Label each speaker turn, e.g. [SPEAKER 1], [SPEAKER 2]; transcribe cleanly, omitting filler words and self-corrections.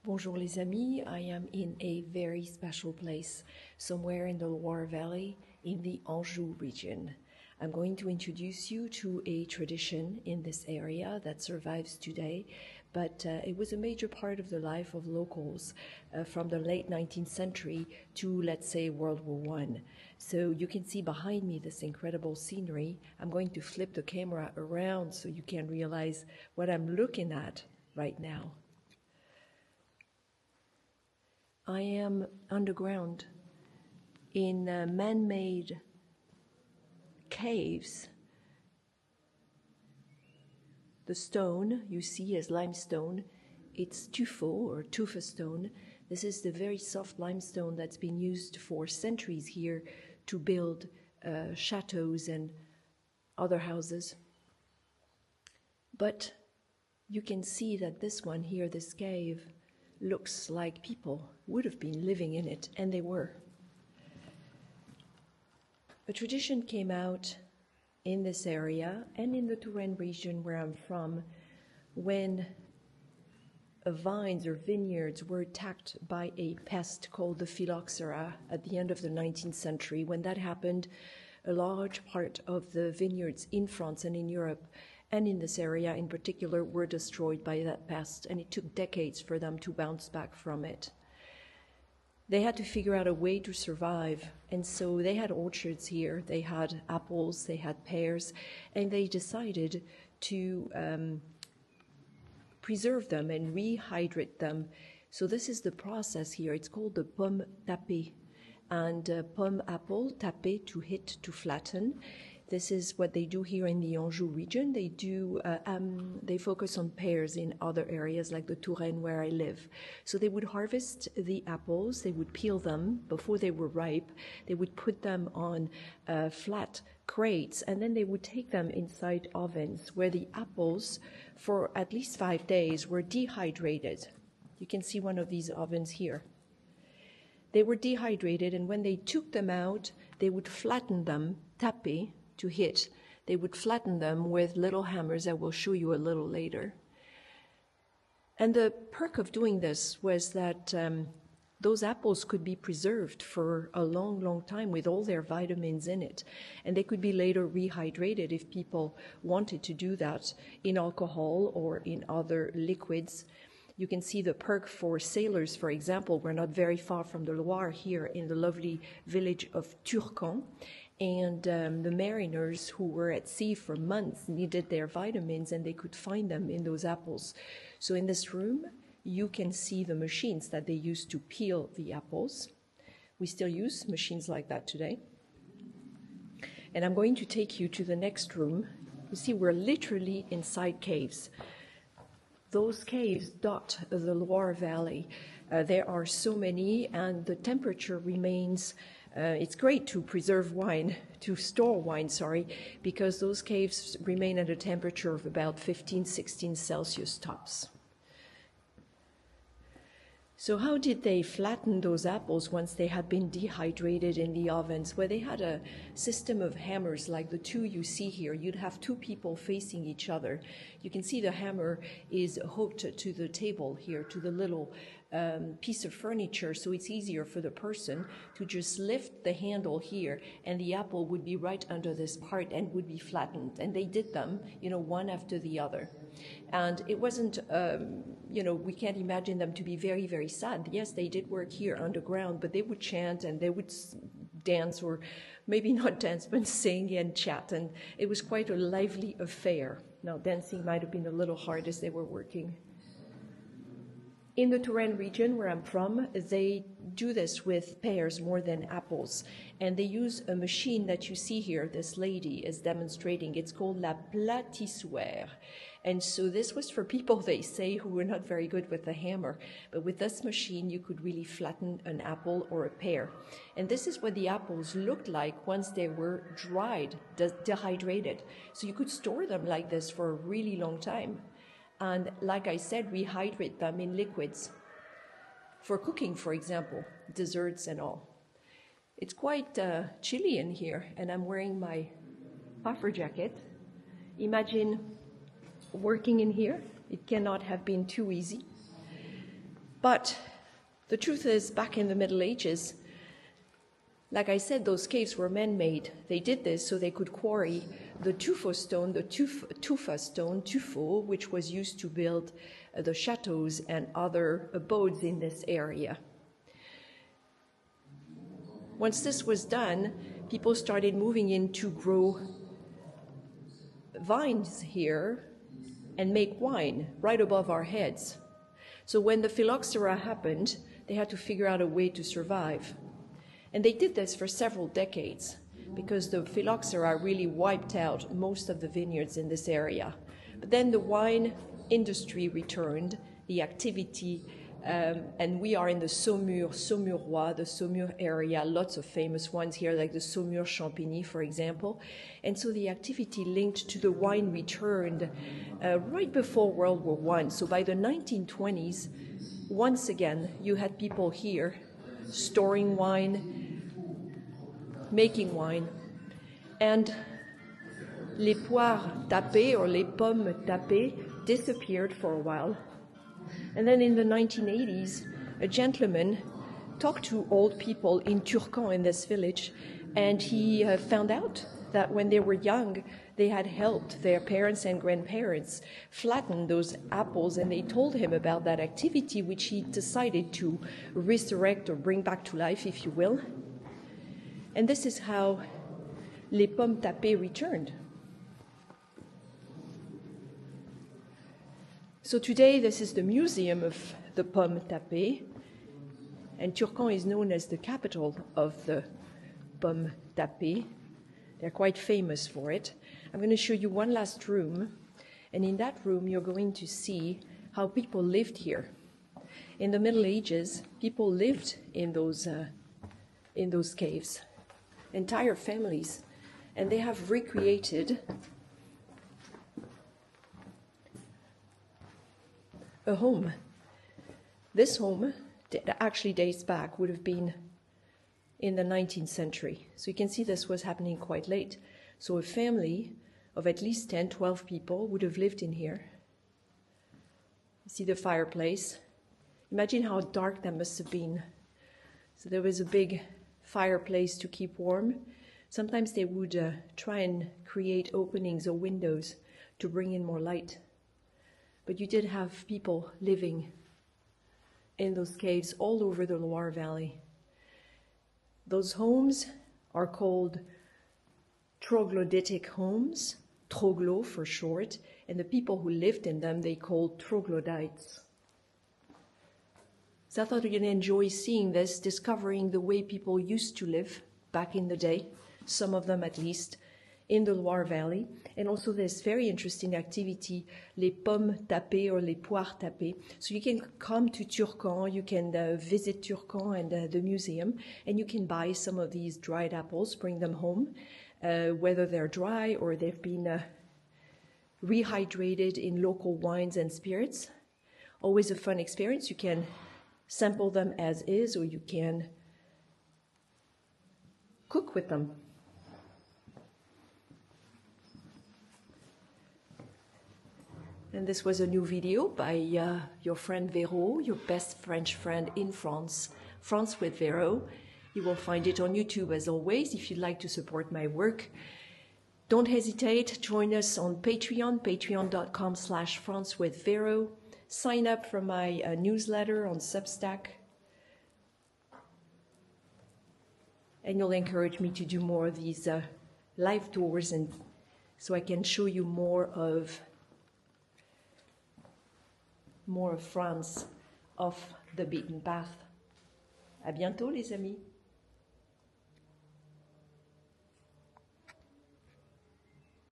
[SPEAKER 1] Bonjour les amis, I am in a very special place, somewhere in the Loire Valley in the Anjou region. I'm going to introduce you to a tradition in this area that survives today, but it was a major part of the life of locals from the late 19th century to, let's say, World War I. So you can see behind me this incredible scenery. I'm going to flip the camera around so you can realize what I'm looking at right now. I am underground in man-made caves. The stone you see is limestone. It's Tuffeau or Tuffeau stone. This is the very soft limestone that's been used for centuries here to build chateaus and other houses. But you can see that this one here, this cave, looks like people would have been living in it, and they were. A tradition came out in this area and in the Touraine region where I'm from when vines or vineyards were attacked by a pest called the Phylloxera at the end of the 19th century. When that happened, a large part of the vineyards in France and in Europe and in this area in particular were destroyed by that pest, and it took decades for them to bounce back from it. They had to figure out a way to survive, and so they had orchards here. They had apples, they had pears, and they decided to preserve them and rehydrate them. So this is the process here. It's called the Pommes Tapées, and pomme apple, tapé, to hit, to flatten. This is what they do here in the Anjou region. They focus on pears in other areas like the Touraine where I live. So they would harvest the apples, they would peel them before they were ripe, they would put them on flat crates, and then they would take them inside ovens where the apples for at least 5 days were dehydrated. You can see one of these ovens here. They were dehydrated, and when they took them out, they would flatten them, tapé, to hit. They would flatten them with little hammers I will show you a little later. And the perk of doing this was that those apples could be preserved for a long, long time with all their vitamins in it. And they could be later rehydrated if people wanted to do that in alcohol or in other liquids. You can see the perk for sailors, for example. We're not very far from the Loire here in the lovely village of Turquant. And the mariners who were at sea for months needed their vitamins, and they could find them in those apples. So in this room, you can see the machines that they used to peel the apples. We still use machines like that today. And I'm going to take you to the next room. You see, we're literally inside caves. Those caves dot the Loire Valley. There are so many, and the temperature remains. It's great to preserve wine, to store wine, because those caves remain at a temperature of about 15, 16 Celsius tops. So how did they flatten those apples once they had been dehydrated in the ovens? Well, they had a system of hammers like the two you see here. You'd have two people facing each other. You can see the hammer is hooked to the table here, to the little piece of furniture, so it's easier for the person to just lift the handle here, and the apple would be right under this part and would be flattened. And they did them, one after the other. And it wasn't, we can't imagine them to be very, very sad. Yes, they did work here underground, but they would chant and they would dance, or maybe not dance, but sing and chat. And it was quite a lively affair. Now, dancing might have been a little hard as they were working. In the Touraine region where I'm from, they do this with pears more than apples. And they use a machine that you see here, this lady is demonstrating. It's called la plentiful. And so this was for people, they say, who were not very good with the hammer. But with this machine, you could really flatten an apple or a pear. And this is what the apples looked like once they were dried, dehydrated. So you could store them like this for a really long time. And like I said, rehydrate them in liquids for cooking, for example, desserts and all. It's quite chilly in here, and I'm wearing my puffer jacket. Imagine working in here. It cannot have been too easy. But the truth is, back in the Middle Ages, like I said, those caves were man-made. They did this so they could quarry the Tuffeau stone, the tufa stone, Tuffeau, which was used to build the chateaux and other abodes in this area. Once this was done, people started moving in to grow vines here and make wine right above our heads. So when the Phylloxera happened, they had to figure out a way to survive. And they did this for several decades because the Phylloxera really wiped out most of the vineyards in this area. But then the wine industry returned, the activity, and we are in the Saumur, Saumurois, the Saumur area, lots of famous ones here, like the Saumur Champigny, for example. And so the activity linked to the wine returned right before World War I. So by the 1920s, once again, you had people here storing wine, making wine, and les poires tapées, or les pommes tapées, disappeared for a while. And then in the 1980s, a gentleman talked to old people in Turquant, in this village, and he found out that when they were young, they had helped their parents and grandparents flatten those apples, and they told him about that activity, which he decided to resurrect or bring back to life, if you will. And this is how les pommes tapées returned. So today, this is the museum of the Pommes Tapées, and Turquant is known as the capital of the Pommes Tapées. They're quite famous for it. I'm going to show you one last room, and in that room, you're going to see how people lived here. In the Middle Ages, people lived in those caves, entire families, and they have recreated a home. This home actually dates back, would have been in the 19th century. So you can see this was happening quite late. So a family of at least 10, 12 people would have lived in here. You see the fireplace. Imagine how dark that must have been. So there was a big fireplace to keep warm. Sometimes they would try and create openings or windows to bring in more light. But you did have people living in those caves all over the Loire Valley. Those homes are called Troglodytic homes, Troglo for short, and the people who lived in them they called Troglodytes. So I thought you'd enjoy seeing this, discovering the way people used to live back in the day, some of them at least, in the Loire Valley, and also this very interesting activity, les pommes tapées or les poires tapées. So you can come to Turquant, you can visit Turquant and the museum, and you can buy some of these dried apples, bring them home, whether they're dry or they've been rehydrated in local wines and spirits. Always a fun experience. You can sample them as is, or you can cook with them. And this was a new video by your friend Vero, your best French friend in France, France with Vero. You will find it on YouTube as always if you'd like to support my work. Don't hesitate, join us on Patreon, patreon.com/France with Vero. Sign up for my newsletter on Substack. And you'll encourage me to do more of these live tours, and so I can show you more of France off the beaten path. À bientôt les amis.